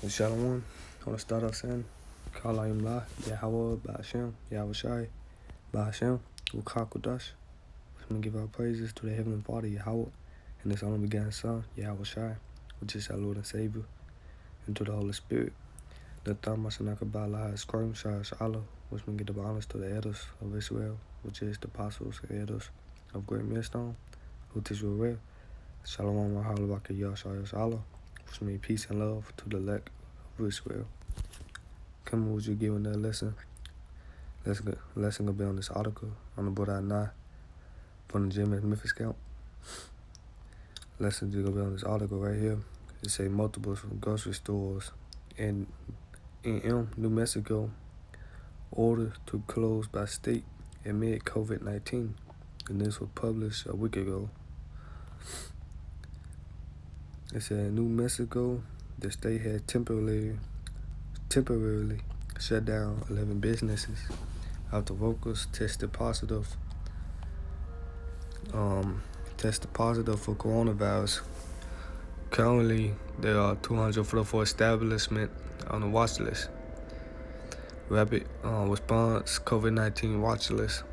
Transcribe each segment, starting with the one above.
Shalom. I want to start off saying, Kalayim La, Yahweh, Ba'ashem, Yahweh Shai, Ba'ashem, Ukakudash. Let me give our praises to the Heavenly Father, Yahweh, and His only begotten Son, Yahweh Shai, which is our Lord and Savior, and to the Holy Spirit. The Thammasanakabala Skrim Shai Allah, which we give the honors to the elders of Israel, which is the apostles and elders of Great Millstone, who teach you well. Shalom, Mahalabaka Yahshua Allah, which means peace and love to the elect of Israel. Come would you giving that lesson? Lesson gonna be on this article on the Buddha Nah from the Jim and Memphis count. Lesson gonna be on this article right here. It say multiple grocery stores in New Mexico ordered to close by state amid COVID-19. And this was published a week ago. It said in New Mexico, the state had temporarily shut down 11 businesses after workers tested positive for coronavirus. Currently, there are 244 establishments on the watch list. Rapid response COVID-19 watch list.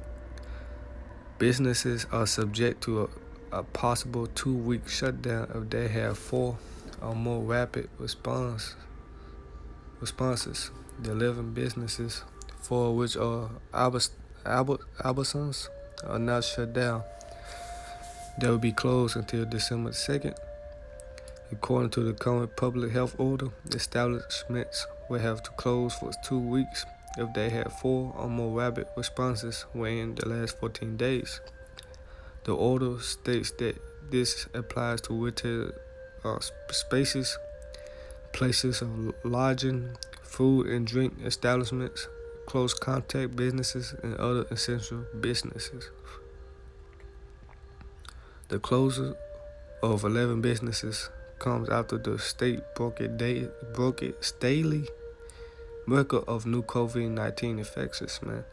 Businesses are subject to a possible 2-week shutdown if they have 4 or more rapid responses. The 11 businesses, 4 of which are Albertsons, are now shut down. They will be closed until December 2nd. According to the current public health order, establishments will have to close for 2 weeks if they have 4 or more rapid responses within the last 14 days. The order states that this applies to retail spaces, places of lodging, food and drink establishments, close contact businesses, and other essential businesses. The closure of 11 businesses comes after the state broke its daily record of new COVID-19 infections, man.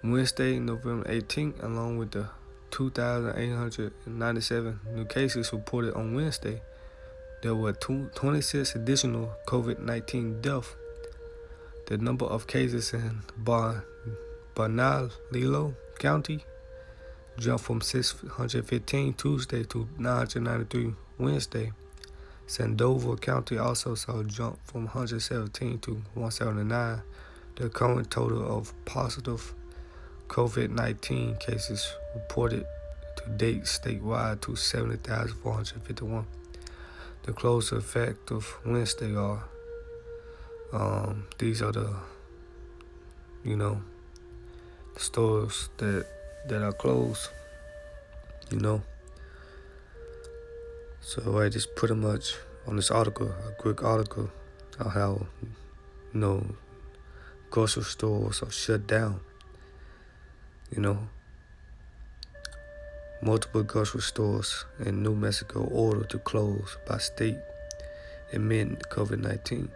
Wednesday, November 18th, along with the 2,897 new cases reported on Wednesday, there were 26 additional COVID-19 deaths. The number of cases in Bernalillo County jumped from 615 Tuesday to 993 Wednesday. Sandoval County also saw a jump from 117 to 179. The current total of positive COVID-19 cases reported to date statewide to 70,451. The closure effect of Wednesday are these are the stores that are closed. So I just pretty much on this article, a quick article on how grocery stores are shut down. Multiple grocery stores in New Mexico ordered to close by state amid COVID-19.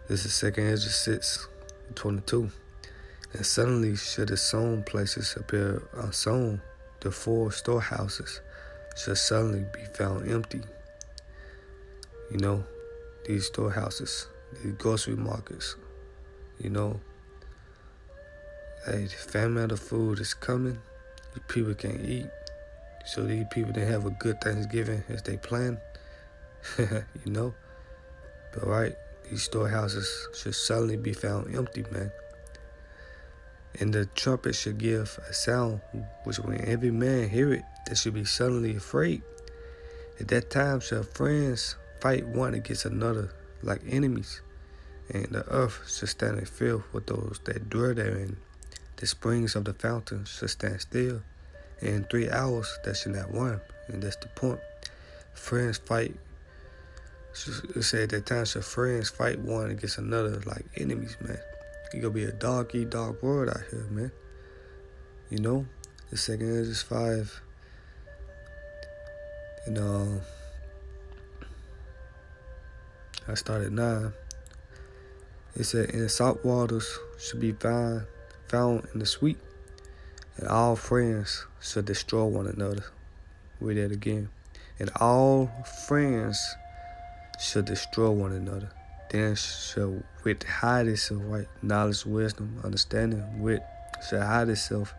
This is second Ezra 6:22. And suddenly should the sown places appear unsown, the 4 storehouses should suddenly be found empty. These storehouses, these grocery markets, hey, the famine of the food is coming. The people can't eat. So these people didn't have a good Thanksgiving as they planned. But right, these storehouses should suddenly be found empty, man. And the trumpet should give a sound, which when every man hear it, they should be suddenly afraid. At that time shall friends fight one against another like enemies, and the earth shall stand in fear with those that dwell therein. The springs of the fountain shall stand still, and in 3 hours they shall not run. And that's the point. Friends fight. It said at that time shall friends fight one against another like enemies, man. It's gonna be a dog-eat-dog world out here, man. The second is 5. And I started 9. It said, and the salt waters should be found in the sweet, and all friends shall destroy one another. Read that again. And all friends shall destroy one another. Then shall wit hide itself, right? Knowledge, wisdom, understanding, wit shall hide itself,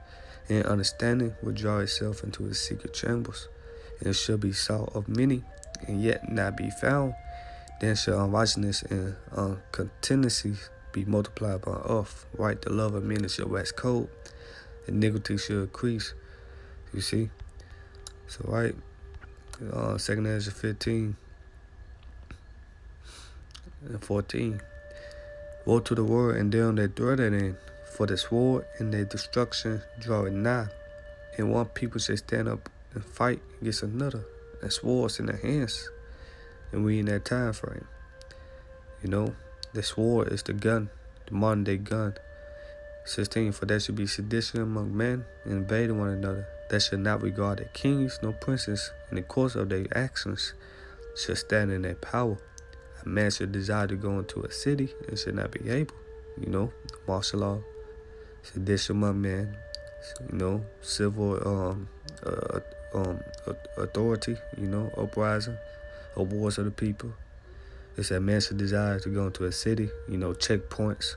and understanding will draw itself into its secret chambers, and it shall be sought of many, and yet not be found. Then shall unrighteousness and continency be multiplied upon earth, right? The love of many shall wax cold, iniquity shall increase. You see? So, right, 2 Ezra 15 and 14. Woe to the world and them that dwell therein, for the sword and their destruction draw it nigh. And one people shall stand up and fight against another, and swords in their hands. And we in that time frame. You know, the sword is the gun, the modern day gun. 16. For there should be sedition among men, and invading one another. They shall not regard their kings nor princes, in the course of their actions shall stand in their power. A man should desire to go into a city and should not be able. You know, martial law, sedition among men, you know, civil authority, you know, uprising, awards of the people. It said man should desire to go into a city, you know, checkpoints,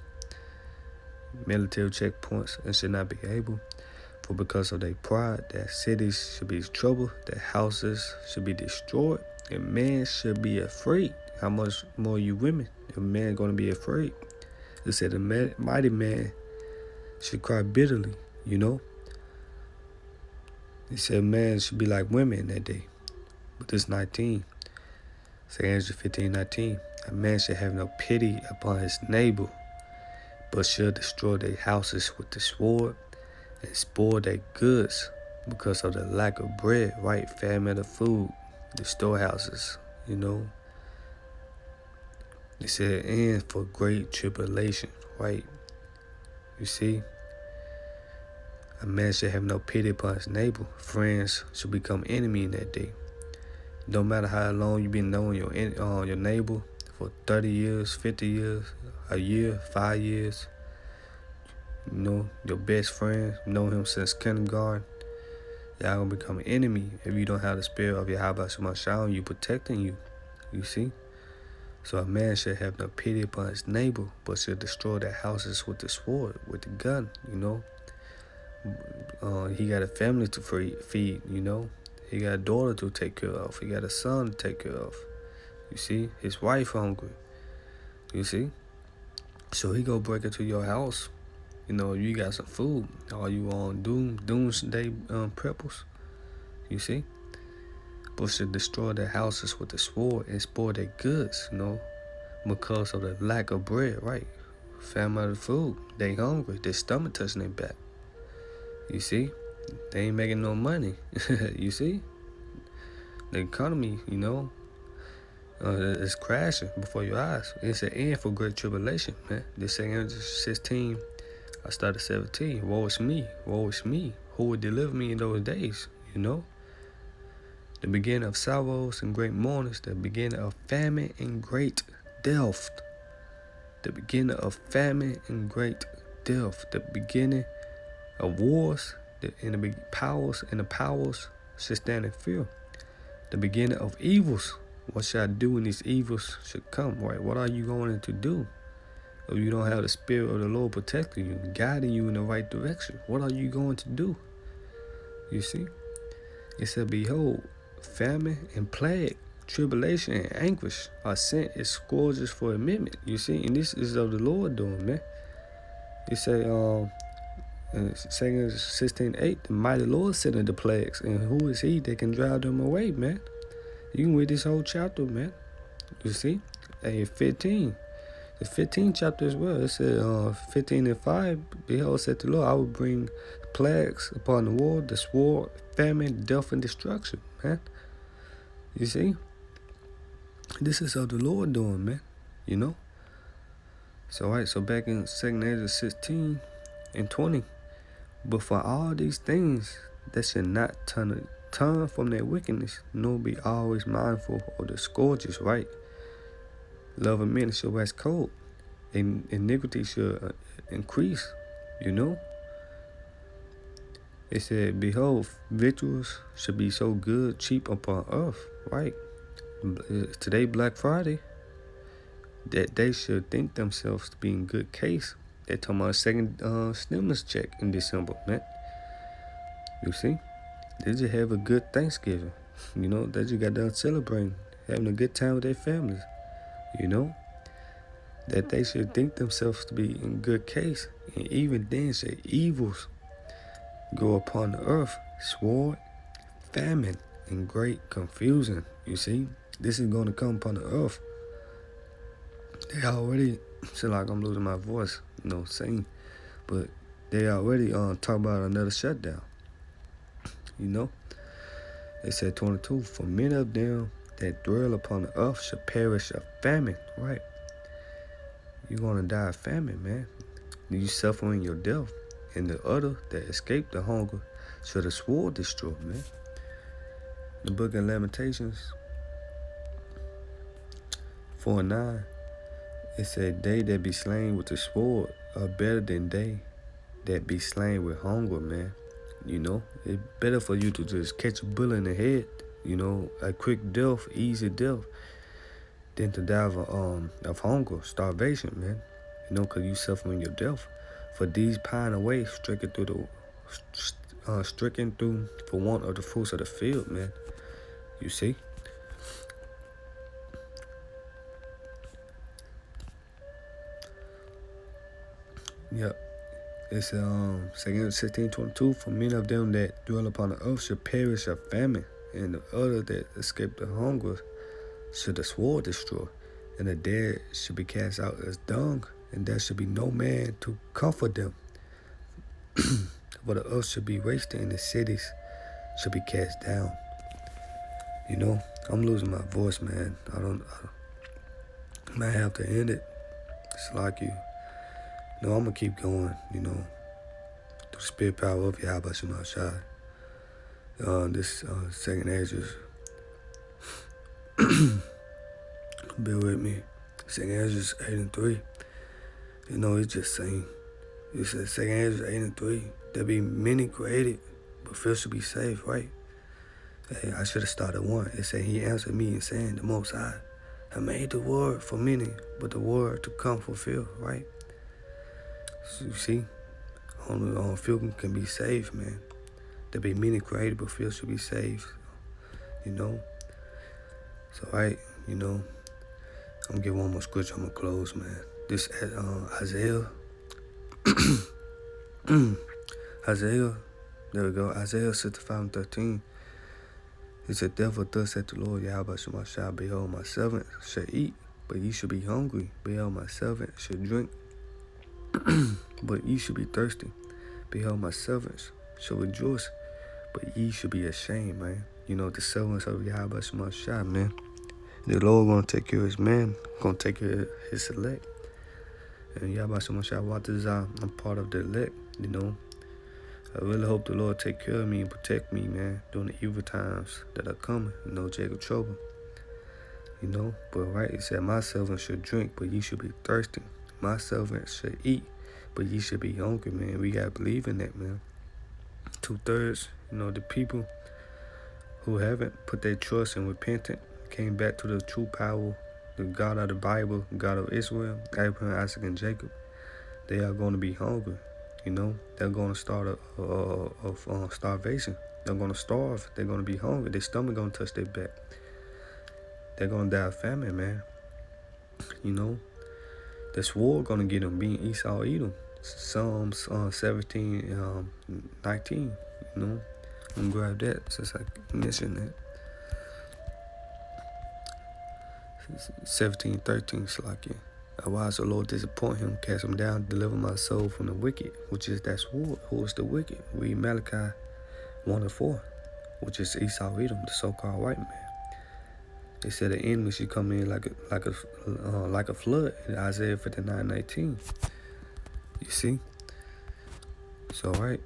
military checkpoints, and should not be able. For because of their pride, their cities should be troubled, their houses should be destroyed, and men should be afraid. How much more you women? A man going to be afraid. It said a mighty man should cry bitterly, you know. It said man should be like women in that day. But this 19, 2 Ezra 15:19. A man should have no pity upon his neighbor, but shall destroy their houses with the sword and spoil their goods because of the lack of bread, right? Famine of food, the storehouses, you know. They said, and for great tribulation, right? You see? A man should have no pity upon his neighbor. Friends should become enemy in that day. No matter how long you've been knowing your neighbor, for 30 years, 50 years, a year, 5 years. You know, your best friend, know him since kindergarten. Y'all gonna become an enemy if you don't have the spirit of Yahweh Shemashah, you protecting you. You see? So a man should have no pity upon his neighbor, but should destroy their houses with the sword, with the gun, you know. He got a family to feed, you know. He got a daughter to take care of. He got a son to take care of. You see? His wife hungry. You see? So he go break into your house. You know, you got some food. Are you on doomsday preppers? You see? But should destroy their houses with the sword and spoil their goods, you know, because of the lack of bread, right? Famine of food. They hungry. Their stomach touching their back. You see? They ain't making no money. You see? The economy, you know, is crashing before your eyes. It's an end for great tribulation, man. This 2 16, I started 17. Woe is me. Woe is me. Who would deliver me in those days, you know? The beginning of sorrows and great mournings, the beginning of famine and great death. The beginning of famine and great death. The beginning of wars, and the powers should stand in fear. The beginning of evils. What shall I do when these evils should come, right? What are you going to do if you don't have the spirit of the Lord protecting you, guiding you in the right direction? What are you going to do? You see? It said, behold, famine and plague, tribulation and anguish are sent as scourges for amendment. You see? And this is of the Lord doing, man. It say, in 2 16:8, the mighty Lord sending the plagues, and who is he that can drive them away, man? You can read this whole chapter, man. You see? Hey, 15. The 15th chapter as well. It said 15:5, behold, said the Lord, I will bring plagues upon the world, the sword, famine, death, and destruction, man. You see? This is of the Lord doing, man. You know? So, right, so back in 2 Ezra 16 and 20, but for all these things, they should not turn from their wickedness, nor be always mindful of the scourges, right? Love of men shall wax cold, and iniquity shall increase, you know? It said, behold, victuals should be so good, cheap upon earth, right? Today Black Friday, that they should think themselves to be in good case. They talking about a second stimulus check in December, man. You see? They just have a good Thanksgiving. They just got done celebrating, having a good time with their families. You know? That they should think themselves to be in good case. And even then say evils go upon the earth, sword, famine, and great confusion. You see? This is going to come upon the earth. They already, feel like I'm losing my voice, saying, but they already talk about another shutdown. They said 22, for many of them that dwell upon the earth shall perish of famine, right? You're going to die of famine, man. You suffering your death. And the other that escaped the hunger shall the sword destroy, man. The book of Lamentations 4:9, it said, they that be slain with the sword are better than they that be slain with hunger, man. It's better for you to just catch a bullet in the head, a quick death, easy death, than to die of hunger, starvation, man. Because you suffering your death. For these pine away, stricken through for want of the fruits of the field, man. You see? Yep. It's 2 16:22. For many of them that dwell upon the earth shall perish of famine, and the other that escape the hunger shall the sword destroy, and the dead shall be cast out as dung, and there shall be no man to comfort them. For the earth shall be wasted, and the cities shall be cast down. I'm losing my voice, man. I might have to end it. It's like you. I'm gonna keep going, through the spirit power of Yahweh Shema Shai. This second Ezra. Bear with me. Second Ezra 8:3. It's just saying. It says second Ezra 8:3. There be many created, but few should be saved, right? Hey, I should have started one. It said he answered me and saying, the Most High, I made the word for many, but the word to come fulfill, right? So you see, only few can be saved, man. There be many created, but few should be saved. So right, I'm gonna give one more scripture. I'm gonna close, man. This Isaiah. Isaiah. There we go. Isaiah 65:13. He said, therefore thus saith the Lord Yahweh Shema Shai, behold, my servant shall eat, but ye shall be hungry. Behold, my servant shall drink, but ye shall be thirsty. Behold, my servants shall rejoice, but ye shall be ashamed, man. The servants of Yahweh Shema Shai, man. The Lord gonna take care of his man, gonna take care of his select. And Yahweh Shema Shai, I'm part of the elect, I really hope the Lord take care of me and protect me, man, during the evil times that are coming, Jacob trouble. But right, it said, my servant should drink, but ye should be thirsty. My servant should eat, but ye should be hungry, man. We gotta believe in that, man. 2/3, the people who haven't put their trust and repentant, came back to the true power, the God of the Bible, God of Israel, Abraham, Isaac, and Jacob, they are going to be hungry. They're going to start a starvation. They're going to starve. They're going to be hungry. Their stomach going to touch their back. They're going to die of famine, man. The sword going to get them, being Esau, Edom. Psalms 17:19. I'm going to grab that since I mentioned that. 17:13, Slakia. Why does the Lord disappoint him, cast him down, deliver my soul from the wicked, which is that sword? Who is the wicked? Read Malachi 1:4, which is Esau Edom, the so-called white man. They said the enemy should come in like a flood in Isaiah 59:19. You see? So right.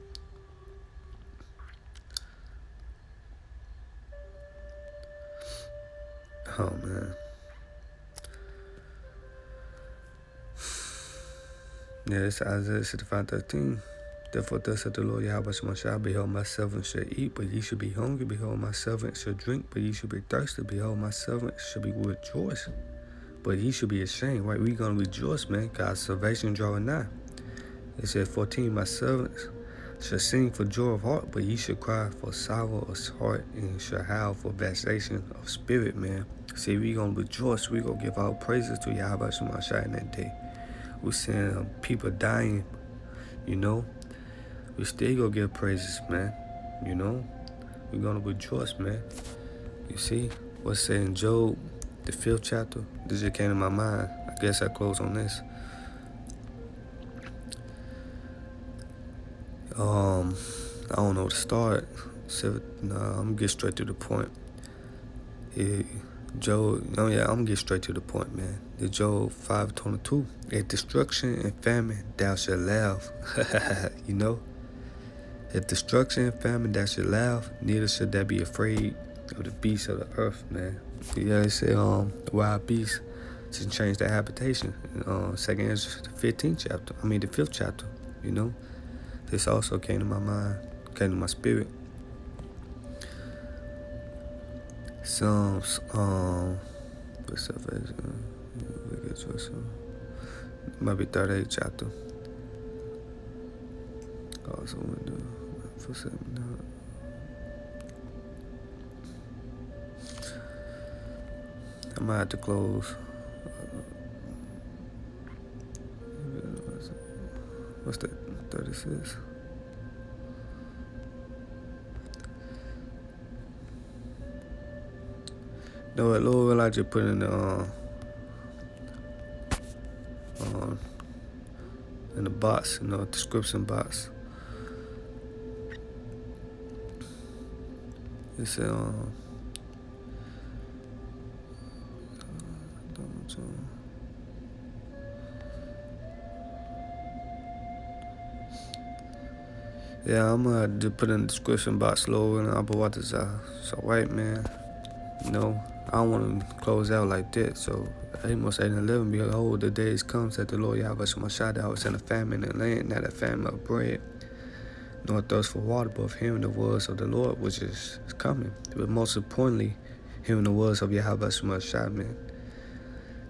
Oh man. Yeah, it's Isaiah 65:13. Therefore, thus saith the Lord Yahweh Shemashah, behold, my servant shall eat, but ye shall be hungry. Behold, my servant shall drink, but ye shall be thirsty. Behold, my servant shall be rejoiced, but ye shall be ashamed. Right? We're going to rejoice, man. God's salvation drawing nigh. It said 14, my servants shall sing for joy of heart, but ye shall cry for sorrow of heart, and shall howl for vexation of spirit, man. See, we're going to rejoice. We're going to give our praises to Yahweh Shemashah in that day. We're seeing people dying, you know. We still gonna give praises, man. You know, we're gonna rejoice, man. You see, what's saying Job, the 5th chapter? This just came to my mind. I guess I close on this. I don't know where to start. I'm gonna get straight to the point. Job, I'm gonna get straight to the point, man. The Job 5:22. At destruction and famine thou shalt laugh. You know? At destruction and famine thou shalt laugh, neither should thou be afraid of the beasts of the earth, man. Yeah, it said wild beasts should change their habitation. 2nd Ezra, the 5th chapter, you know. This also came to my mind, came to my spirit. Psalms, might be 38th chapter. Also I might have to close. What's that? 36. No, Lord, I just put in the box, description box. It said, yeah, I'm gonna have to put in the description box, Lord, and I'll be what is so right, man. You know, I don't want to close out like that. So Amos 8:11, behold, the days comes that the Lord Yahweh Shemashah, I was in a famine in the land, not a famine of bread, nor thirst for water, but of hearing the words of the Lord, which is coming. But most importantly, hearing the words of Yahweh Shemashah, man.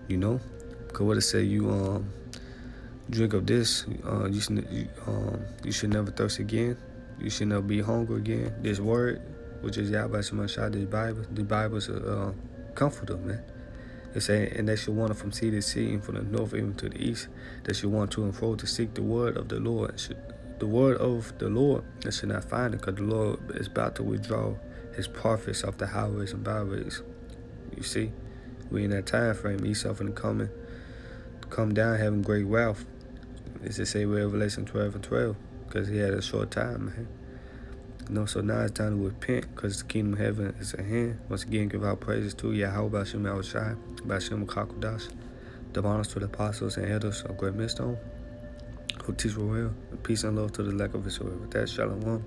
You know, because what it say, you drink of this, you should never thirst again. You should never be hungry again. This word, which is Yahweh Shemashah, the Bible's a comforter, man. It say, and they should wander from sea to sea, and from the north even to the east. They should wander to and fro to seek the word of the Lord. The word of the Lord, they should not find it, because the Lord is about to withdraw his prophets off the highways and byways. You see, we in that time frame. Esau finna come down having great wealth. It's to say Revelation 12:12, because he had a short time, man. So now it's time to repent, because the kingdom of heaven is at hand. Once again, give our praises to Yahweh Bashem Yahushai, Bashem Kakudash, the honors to the apostles and elders of Great Millstone, who teach well, and peace and love to the lack of Israel. With that, Shalom.